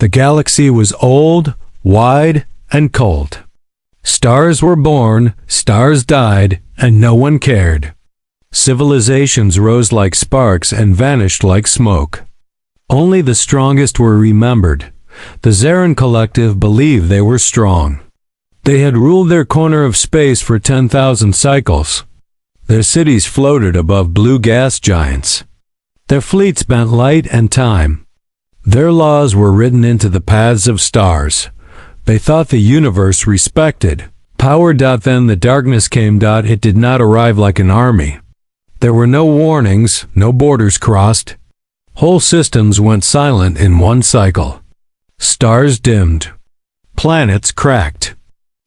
The galaxy was old, wide, and cold. Stars were born, stars died, and no one cared. Civilizations rose like sparks and vanished like smoke. Only the strongest were remembered. The Zarin Collective believed they were strong. They had ruled their corner of space for 10,000 cycles. Their cities floated above blue gas giants. Their fleets bent light and time. Their laws were written into the paths of stars. They thought the universe respected power. Then the darkness came. It did not arrive like an army. There were no warnings, no borders crossed. Whole systems went silent in one cycle. Stars dimmed. Planets cracked.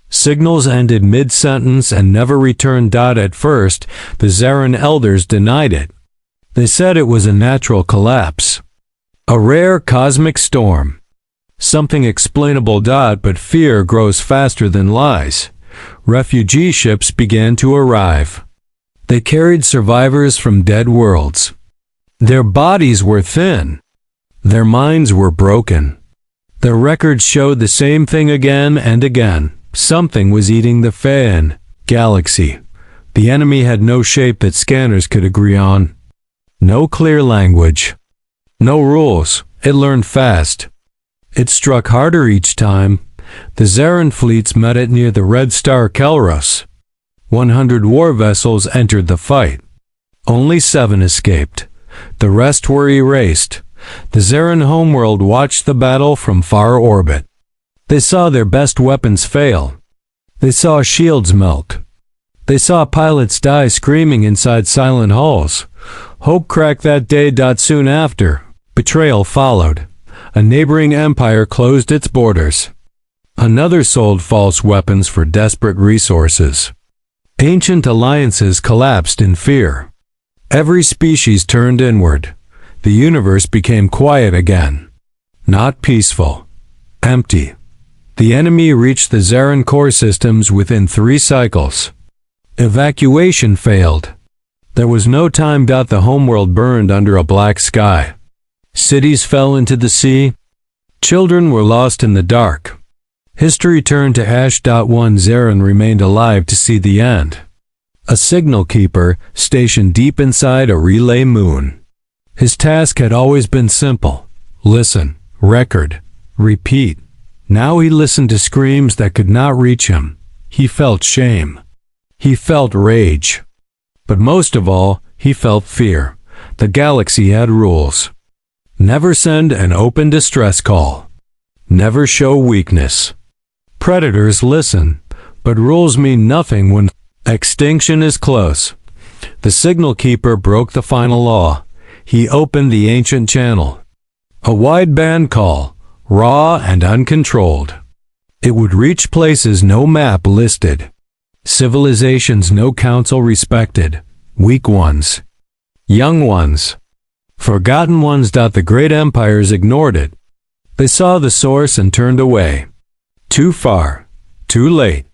Signals ended mid-sentence and never returned. At first, the Zarin elders denied it. They said it was a natural collapse. A rare cosmic storm. Something explainable. But fear grows faster than lies. Refugee ships began to arrive. They carried survivors from dead worlds. Their bodies were thin. Their minds were broken. Their records showed the same thing again and again. Something was eating the fan galaxy. The enemy had no shape that scanners could agree on. No clear language. No rules. It learned fast. It struck harder each time. The Zarin fleets met it near the Red Star Kelros. 100 war vessels entered the fight. Only 7 escaped. The rest were erased. The Zarin homeworld watched the battle from far orbit. They saw their best weapons fail. They saw shields melt. They saw pilots die screaming inside silent halls. Hope cracked that day. Soon after, betrayal followed. A neighboring empire closed its borders. Another sold false weapons for desperate resources. Ancient alliances collapsed in fear. Every species turned inward. The universe became quiet again. Not peaceful. Empty. The enemy reached the Zarin core systems within 3 cycles. Evacuation failed. There was no time. The homeworld burned under a black sky. Cities fell into the sea. Children were lost in the dark. History turned to ash. One Zarin remained alive to see the end. A signal keeper stationed deep inside a relay moon. His task had always been simple. Listen, record, repeat. Now he listened to screams that could not reach him. He felt shame. He felt rage. But most of all, he felt fear. The galaxy had rules. Never send an open distress call. Never show weakness. Predators listen, but rules mean nothing when extinction is close. The signal keeper broke the final law. He opened the ancient channel. A wideband call, raw and uncontrolled. It would reach places no map listed. Civilizations no council respected. Weak ones. Young ones. Forgotten ones. The great empires ignored it. They saw the source and turned away. Too far. Too late.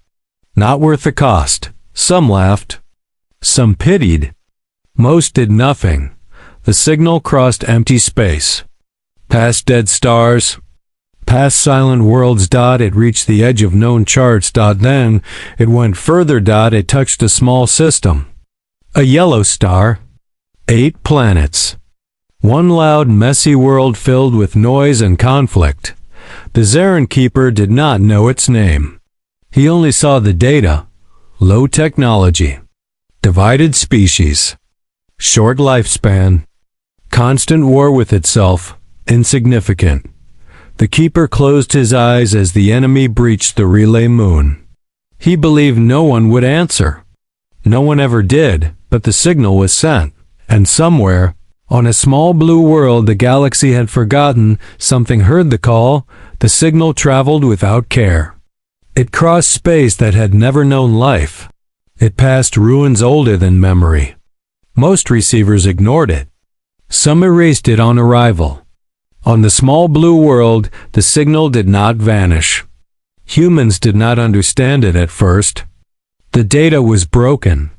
Not worth the cost. Some laughed. Some pitied. Most did nothing. The signal crossed empty space. Past dead stars. Past silent worlds. It reached the edge of known charts. Then it went further. It touched a small system. A yellow star. 8 planets. One loud, messy world filled with noise and conflict. The Zarin Keeper did not know its name. He only saw the data. Low technology. Divided species. Short lifespan. Constant war with itself. Insignificant. The Keeper closed his eyes as the enemy breached the relay moon. He believed no one would answer. No one ever did, but the signal was sent. And somewhere, on a small blue world the galaxy had forgotten, something heard the call. The signal traveled without care. It crossed space that had never known life. It passed ruins older than memory. Most receivers ignored it. Some erased it on arrival. On the small blue world, the signal did not vanish. Humans did not understand it at first. The data was broken.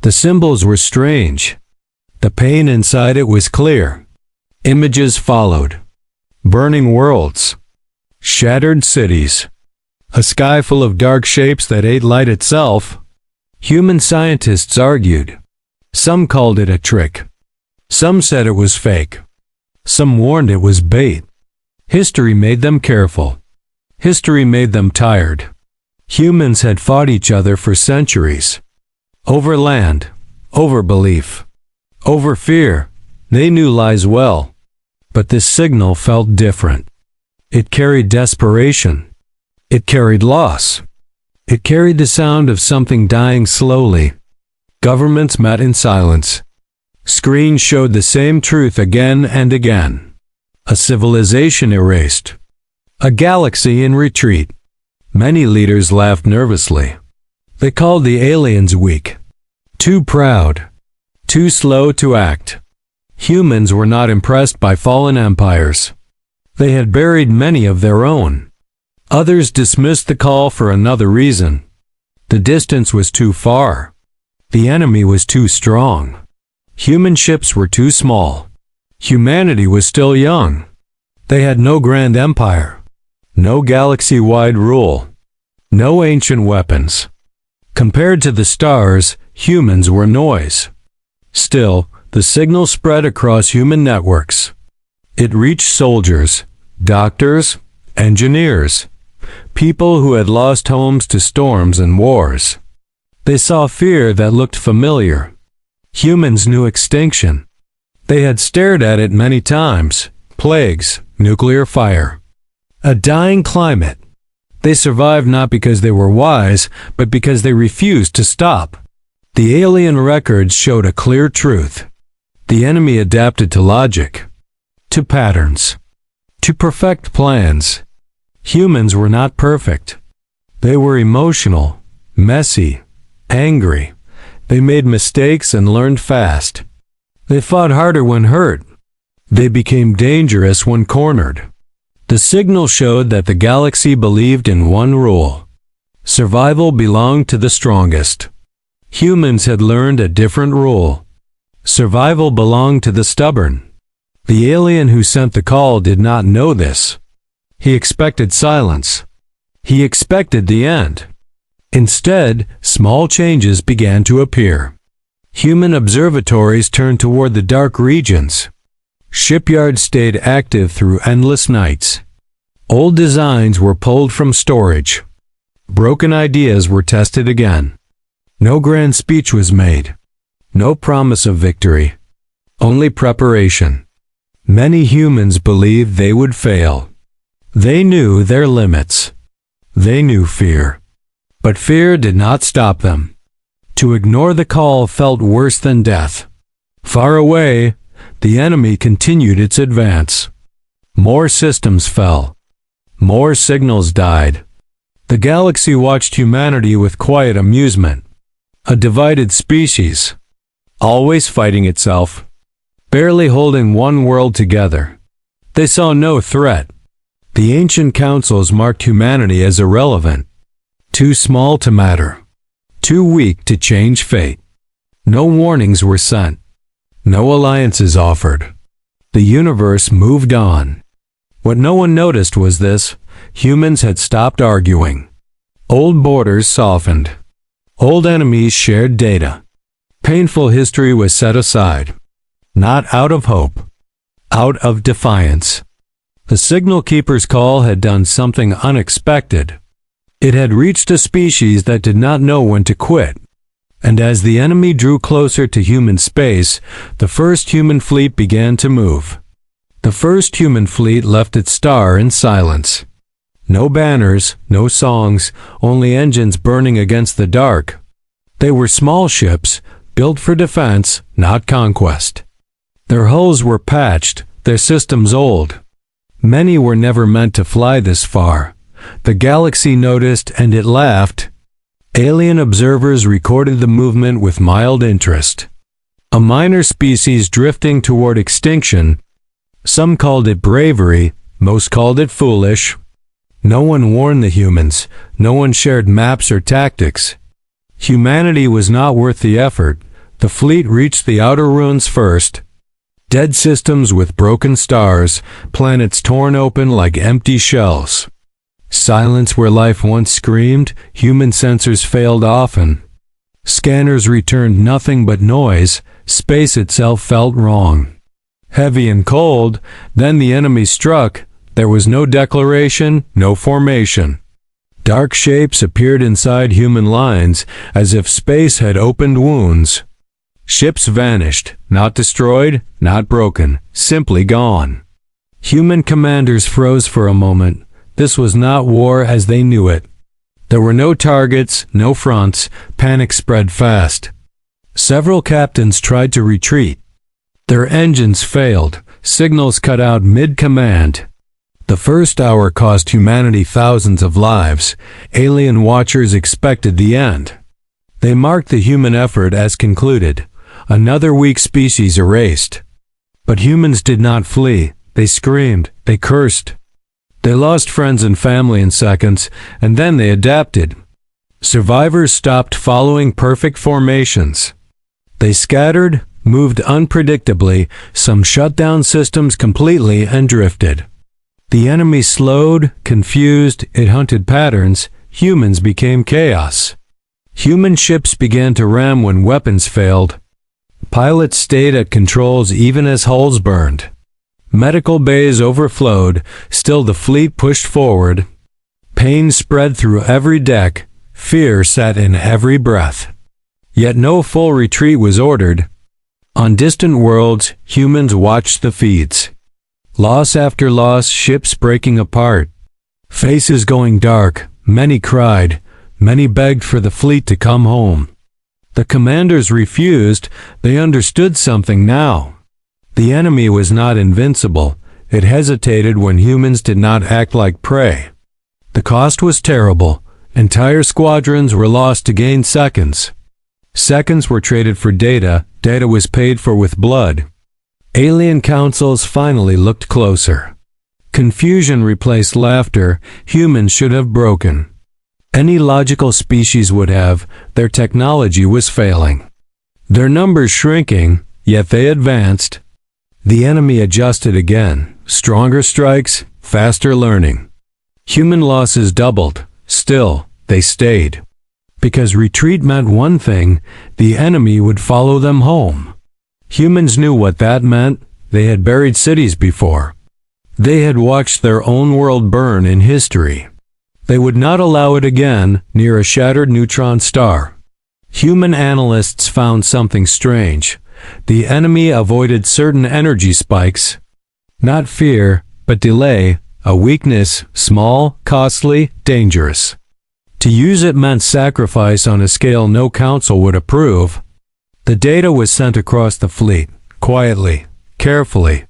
The symbols were strange. The pain inside it was clear. Images followed. Burning worlds. shattered cities, a sky full of dark shapes that ate light itself. Human scientists argued. Some called it a trick. Some said it was fake. Some warned it was bait. History made them careful. History made them tired. Humans had fought each other for centuries. Over land, over belief, over fear. They knew lies well. But this signal felt different. It carried desperation. It carried loss. It carried the sound of something dying slowly. Governments met in silence. Screens showed the same truth again and again. A civilization erased. A galaxy in retreat. Many leaders laughed nervously. They called the aliens weak. Too proud. Too slow to act. Humans were not impressed by fallen empires. They had buried many of their own. Others dismissed the call for another reason. The distance was too far. The enemy was too strong. Human ships were too small. Humanity was still young. They had no grand empire. No galaxy-wide rule. No ancient weapons. Compared to the stars, humans were noise. Still, the signal spread across human networks. It reached soldiers, doctors, engineers, people who had lost homes to storms and wars. They saw fear that looked familiar. Humans knew extinction. They had stared at it many times. Plagues, nuclear fire. A dying climate. They survived not because they were wise, but because they refused to stop. The alien records showed a clear truth. The enemy adapted to logic, to patterns, to perfect plans. Humans were not perfect. They were emotional, messy, angry. They made mistakes and learned fast. They fought harder when hurt. They became dangerous when cornered. The signal showed that the galaxy believed in one rule. Survival belonged to the strongest. Humans had learned a different rule. Survival belonged to the stubborn. The alien who sent the call did not know this. He expected silence. He expected the end. Instead, small changes began to appear. Human observatories turned toward the dark regions. Shipyards stayed active through endless nights. Old designs were pulled from storage. Broken ideas were tested again. No grand speech was made. No promise of victory. Only preparation. Many humans believed they would fail. They knew their limits. They knew fear. But fear did not stop them. To ignore the call felt worse than death. Far away, the enemy continued its advance. More systems fell. More signals died. The galaxy watched humanity with quiet amusement. A divided species. Always fighting itself. Barely holding one world together. They saw no threat. The ancient councils marked humanity as irrelevant. Too small to matter. Too weak to change fate. No warnings were sent. No alliances offered. The universe moved on. What no one noticed was this: humans had stopped arguing. Old borders softened. Old enemies shared data. Painful history was set aside. Not out of hope. Out of defiance. The signal keeper's call had done something unexpected. It had reached a species that did not know when to quit. And as the enemy drew closer to human space, the first human fleet began to move. The first human fleet left its star in silence. No banners, no songs, only engines burning against the dark. They were small ships, built for defense, not conquest. Their hulls were patched, their systems old. Many were never meant to fly this far. The galaxy noticed and it laughed. Alien observers recorded the movement with mild interest. A minor species drifting toward extinction. Some called it bravery, most called it foolish. No one warned the humans, no one shared maps or tactics. Humanity was not worth the effort. The fleet reached the outer ruins first. Dead systems with broken stars, planets torn open like empty shells. Silence where life once screamed, human sensors failed often. Scanners returned nothing but noise, space itself felt wrong. Heavy and cold, then the enemy struck. There was no declaration, no formation. Dark shapes appeared inside human lines, as if space had opened wounds. Ships vanished, not destroyed, not broken, simply gone. Human commanders froze for a moment. This was not war as they knew it. There were no targets, no fronts. Panic spread fast. Several captains tried to retreat. Their engines failed. Signals cut out mid-command. The first hour cost humanity thousands of lives. Alien watchers expected the end. They marked the human effort as concluded. Another weak species erased. But humans did not flee. They screamed. They cursed. They lost friends and family in seconds, and then they adapted. Survivors stopped following perfect formations. They scattered, moved unpredictably, some shut down systems completely and drifted. The enemy slowed, confused, it hunted patterns. Humans became chaos. Human ships began to ram when weapons failed. Pilots stayed at controls even as hulls burned. Medical bays overflowed, still the fleet pushed forward. Pain spread through every deck, fear sat in every breath. Yet no full retreat was ordered. On distant worlds, humans watched the feeds. Loss after loss, ships breaking apart. Faces going dark, many cried, many begged for the fleet to come home. The commanders refused, they understood something now. The enemy was not invincible. It hesitated when humans did not act like prey. The cost was terrible. Entire squadrons were lost to gain seconds. Seconds were traded for data. Data was paid for with blood. Alien councils finally looked closer. Confusion replaced laughter. Humans should have broken. Any logical species would have. Their technology was failing. Their numbers shrinking, yet they advanced. The enemy adjusted again. Stronger strikes, faster learning. Human losses doubled. Still, they stayed. Because retreat meant one thing, the enemy would follow them home. Humans knew what that meant. They had buried cities before. They had watched their own world burn in history. They would not allow it again near a shattered neutron star. Human analysts found something strange. The enemy avoided certain energy spikes. Not fear, but delay, a weakness, small, costly, dangerous. To use it meant sacrifice on a scale no council would approve. The data was sent across the fleet, quietly, carefully.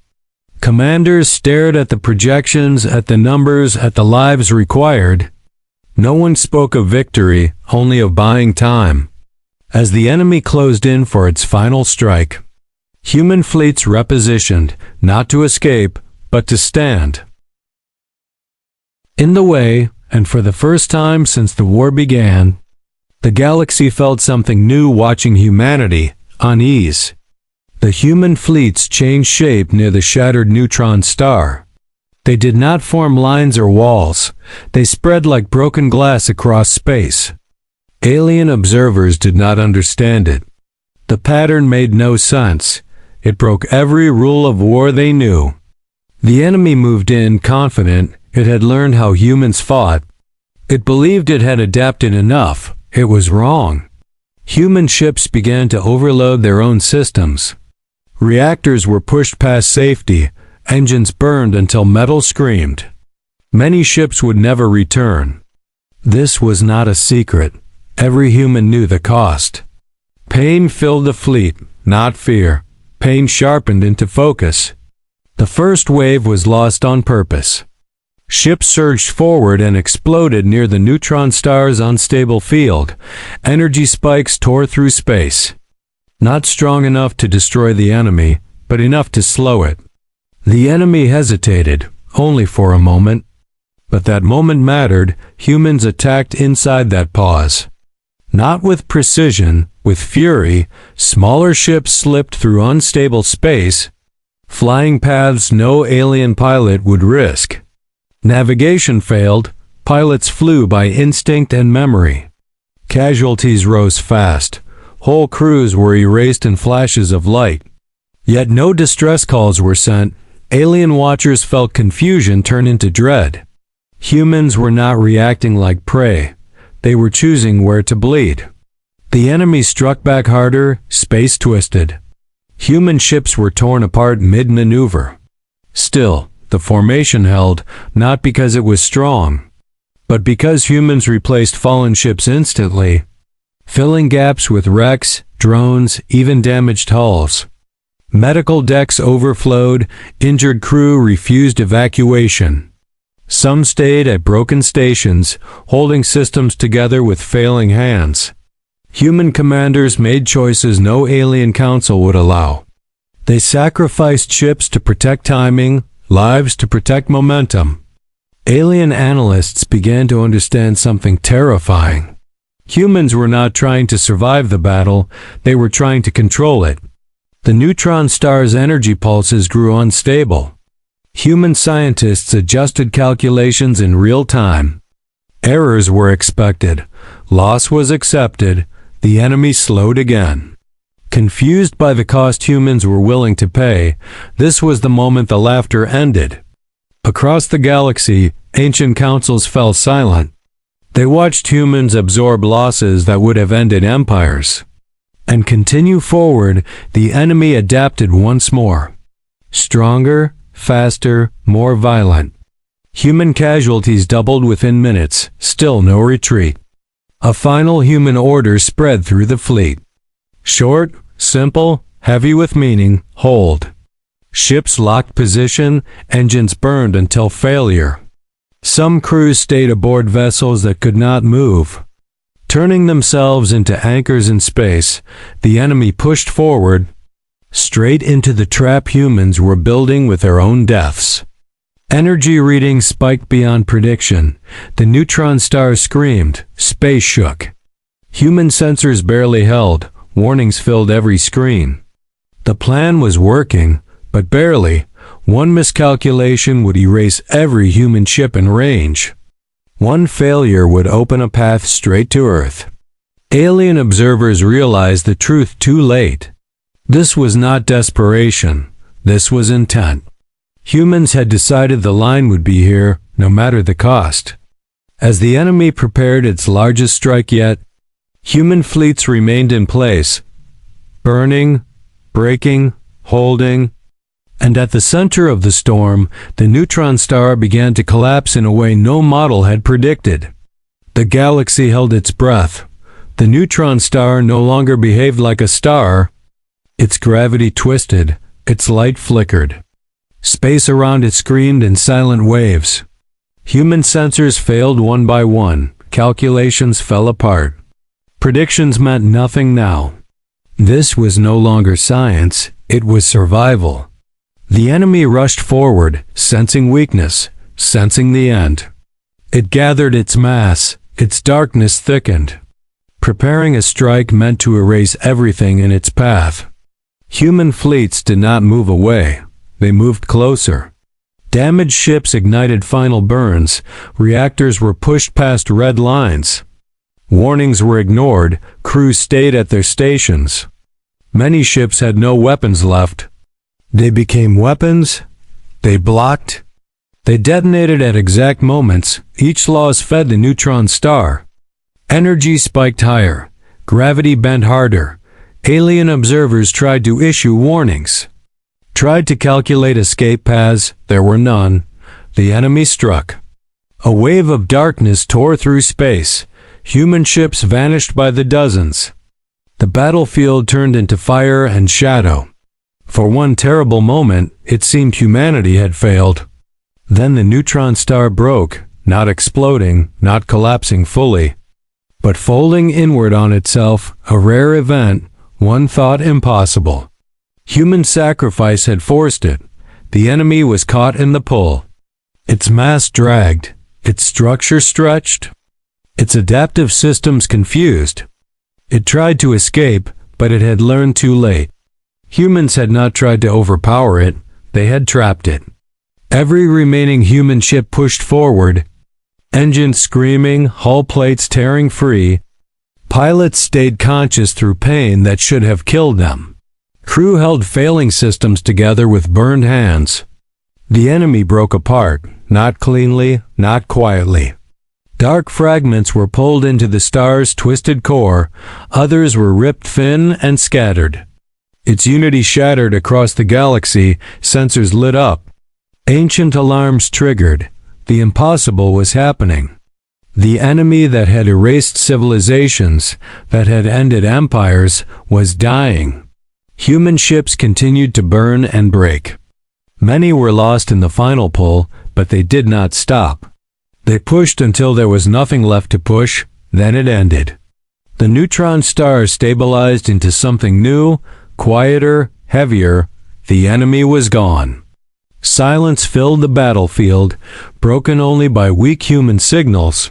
Commanders stared at the projections, at the numbers, at the lives required. No one spoke of victory, only of buying time. As the enemy closed in for its final strike, human fleets repositioned, not to escape, but to stand. In the way, and for the first time since the war began, the galaxy felt something new watching humanity, unease. The human fleets changed shape near the shattered neutron star. They did not form lines or walls. They spread like broken glass across space. Alien observers did not understand it. The pattern made no sense. It broke every rule of war they knew. The enemy moved in confident. It had learned how humans fought. It believed it had adapted enough. It was wrong. Human ships began to overload their own systems. Reactors were pushed past safety. Engines burned until metal screamed. Many ships would never return. This was not a secret. Every human knew the cost. Pain filled the fleet, not fear. Pain sharpened into focus. The first wave was lost on purpose. Ships surged forward and exploded near the neutron star's unstable field. Energy spikes tore through space. Not strong enough to destroy the enemy, but enough to slow it. The enemy hesitated, only for a moment. But that moment mattered. Humans attacked inside that pause. Not with precision, with fury. Smaller ships slipped through unstable space. Flying paths no alien pilot would risk. Navigation failed. Pilots flew by instinct and memory. Casualties rose fast. Whole crews were erased in flashes of light. Yet no distress calls were sent. Alien watchers felt confusion turn into dread. Humans were not reacting like prey. They were choosing where to bleed. The enemy struck back harder, space twisted. Human ships were torn apart mid-maneuver. Still, the formation held, not because it was strong, but because humans replaced fallen ships instantly, filling gaps with wrecks, drones, even damaged hulls. Medical decks overflowed, injured crew refused evacuation. Some stayed at broken stations, holding systems together with failing hands. Human commanders made choices no alien council would allow. They sacrificed ships to protect timing, lives to protect momentum. Alien analysts began to understand something terrifying. Humans were not trying to survive the battle, they were trying to control it. The neutron star's energy pulses grew unstable. Human scientists adjusted calculations in real time. Errors were expected. Loss was accepted. The enemy slowed again. Confused by the cost humans were willing to pay, this was the moment the laughter ended. Across the galaxy, ancient councils fell silent. They watched humans absorb losses that would have ended empires. And continue forward, the enemy adapted once more. Stronger, faster, more violent. Human casualties doubled within minutes, still no retreat. A final human order spread through the fleet. Short, simple, heavy with meaning, hold. Ships locked position, engines burned until failure. Some crews stayed aboard vessels that could not move. Turning themselves into anchors in space, the enemy pushed forward, straight into the trap humans were building with their own deaths. Energy readings spiked beyond prediction. The neutron star screamed. Space shook. Human sensors barely held. Warnings filled every screen. The plan was working, but barely. One miscalculation would erase every human ship in range. One failure would open a path straight to Earth. Alien observers realized the truth too late. This was not desperation. This was intent. Humans had decided the line would be here, no matter the cost. As the enemy prepared its largest strike yet, human fleets remained in place, burning, breaking, holding, and at the center of the storm, the neutron star began to collapse in a way no model had predicted. The galaxy held its breath. The neutron star no longer behaved like a star. Its gravity twisted, its light flickered. Space around it screamed in silent waves. Human sensors failed one by one. Calculations fell apart. Predictions meant nothing now. This was no longer science, it was survival. The enemy rushed forward, sensing weakness, sensing the end. It gathered its mass, its darkness thickened. Preparing a strike meant to erase everything in its path. Human fleets did not move away. They moved closer. Damaged ships ignited final burns. Reactors were pushed past red lines. Warnings were ignored. Crews stayed at their stations. Many ships had no weapons left. They became weapons. They blocked. They detonated at exact moments. Each loss fed the neutron star. Energy spiked higher. Gravity bent harder. Alien observers tried to issue warnings. Tried to calculate escape paths, there were none. The enemy struck. A wave of darkness tore through space. Human ships vanished by the dozens. The battlefield turned into fire and shadow. For one terrible moment, it seemed humanity had failed. Then the neutron star broke, not exploding, not collapsing fully, but folding inward on itself, a rare event, one thought impossible. Human sacrifice had forced it. The enemy was caught in the pull. Its mass dragged, its structure stretched, its adaptive systems confused. It tried to escape, but it had learned too late. Humans had not tried to overpower it, they had trapped it. Every remaining human ship pushed forward. Engines screaming, hull plates tearing free. Pilots stayed conscious through pain that should have killed them. Crew held failing systems together with burned hands. The enemy broke apart, not cleanly, not quietly. Dark fragments were pulled into the star's twisted core, others were ripped thin and scattered. Its unity shattered across the galaxy, sensors lit up. Ancient alarms triggered. The impossible was happening. The enemy that had erased civilizations, that had ended empires, was dying. Human ships continued to burn and break. Many were lost in the final pull, but they did not stop. They pushed until there was nothing left to push, then it ended. The neutron star stabilized into something new, quieter, heavier. The enemy was gone. Silence filled the battlefield, broken only by weak human signals.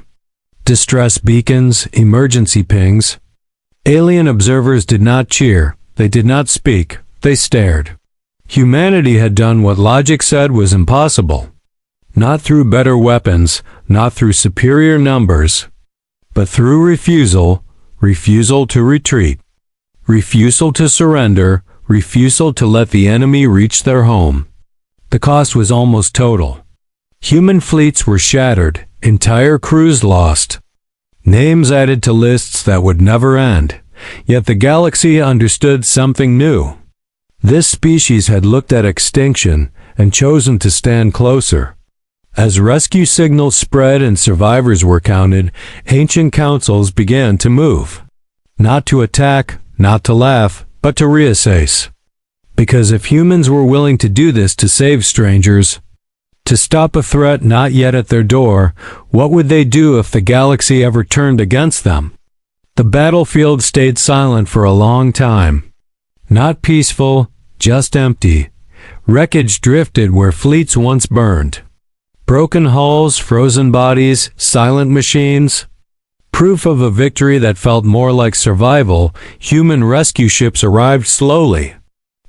Distress beacons, emergency pings. Alien observers did not cheer, they did not speak, they stared. Humanity had done what logic said was impossible. Not through better weapons, not through superior numbers, but through refusal to retreat, refusal to surrender, refusal to let the enemy reach their home. The cost was almost total. Human fleets were shattered, entire crews lost. Names added to lists that would never end, yet the galaxy understood something new. This species had looked at extinction and chosen to stand closer. As rescue signals spread and survivors were counted, ancient councils began to move. Not to attack, not to laugh, but to reassess. Because if humans were willing to do this to save strangers, to stop a threat not yet at their door, what would they do if the galaxy ever turned against them? The battlefield stayed silent for a long time. Not peaceful, just empty. Wreckage drifted where fleets once burned. Broken hulls, frozen bodies, silent machines. Proof of a victory that felt more like survival, human rescue ships arrived slowly.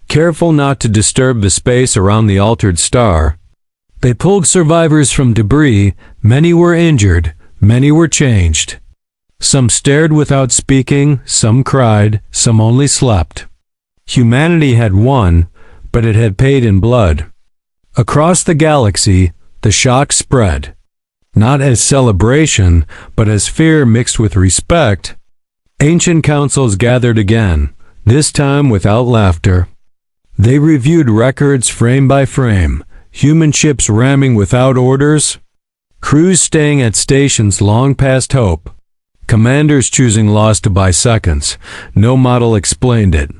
Careful not to disturb the space around the altered star. They pulled survivors from debris, many were injured, many were changed. Some stared without speaking, some cried, some only slept. Humanity had won, but it had paid in blood. Across the galaxy, the shock spread. Not as celebration, but as fear mixed with respect. Ancient councils gathered again, this time without laughter. They reviewed records frame by frame, human ships ramming without orders, crews staying at stations long past hope, commanders choosing loss to buy seconds. No model explained it.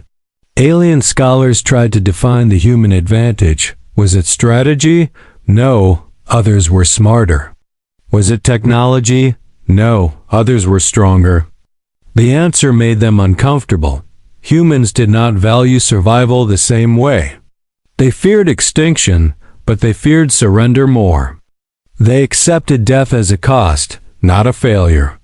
Alien scholars tried to define the human advantage. Was it strategy? No. Others were smarter. Was it technology? No, others were stronger. The answer made them uncomfortable. Humans did not value survival the same way. They feared extinction, but they feared surrender more. They accepted death as a cost, not a failure.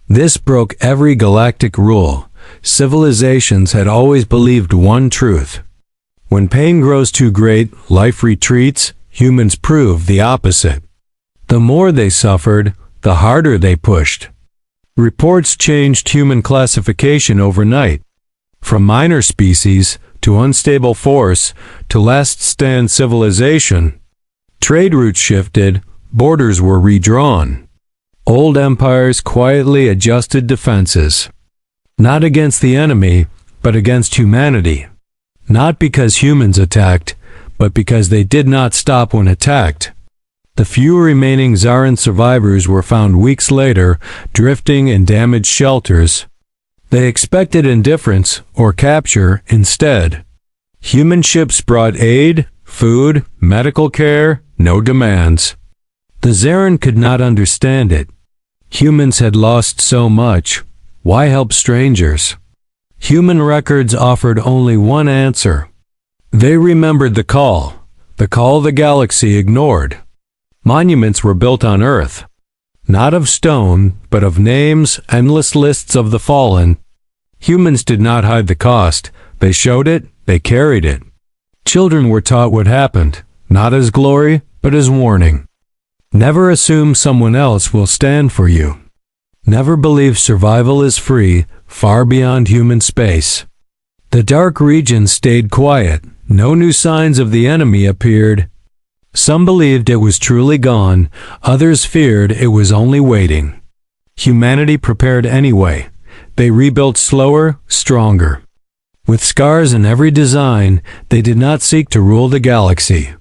This broke every galactic rule. Civilizations had always believed one truth. When pain grows too great, life retreats. Humans proved the opposite. The more they suffered, the harder they pushed. Reports changed human classification overnight. From minor species, to unstable force, to last stand civilization. Trade routes shifted, borders were redrawn. Old empires quietly adjusted defenses. Not against the enemy, but against humanity. Not because humans attacked, but because they did not stop when attacked. The few remaining Zaran survivors were found weeks later, drifting in damaged shelters. They expected indifference or capture instead. Human ships brought aid, food, medical care, no demands. The Zaran could not understand it. Humans had lost so much. Why help strangers? Human records offered only one answer. They remembered the call the galaxy ignored. Monuments were built on Earth, not of stone, but of names, endless lists of the fallen. Humans did not hide the cost. They showed it, they carried it. Children were taught what happened, not as glory, but as warning. Never assume someone else will stand for you. Never believe survival is free, far beyond human space. The dark region stayed quiet. No new signs of the enemy appeared. Some believed it was truly gone, others feared it was only waiting. Humanity prepared anyway. They rebuilt slower, stronger. With scars in every design, they did not seek to rule the galaxy.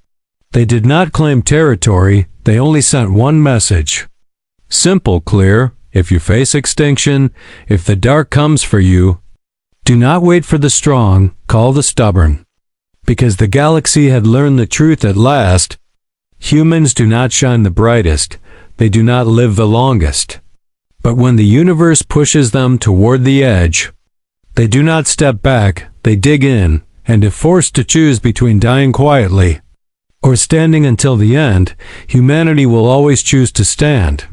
They did not claim territory, they only sent one message. Simple, clear: if you face extinction, if the dark comes for you, do not wait for the strong, call the stubborn. Because the galaxy had learned the truth at last, humans do not shine the brightest, they do not live the longest. But when the universe pushes them toward the edge, they do not step back, they dig in, and if forced to choose between dying quietly or standing until the end, humanity will always choose to stand.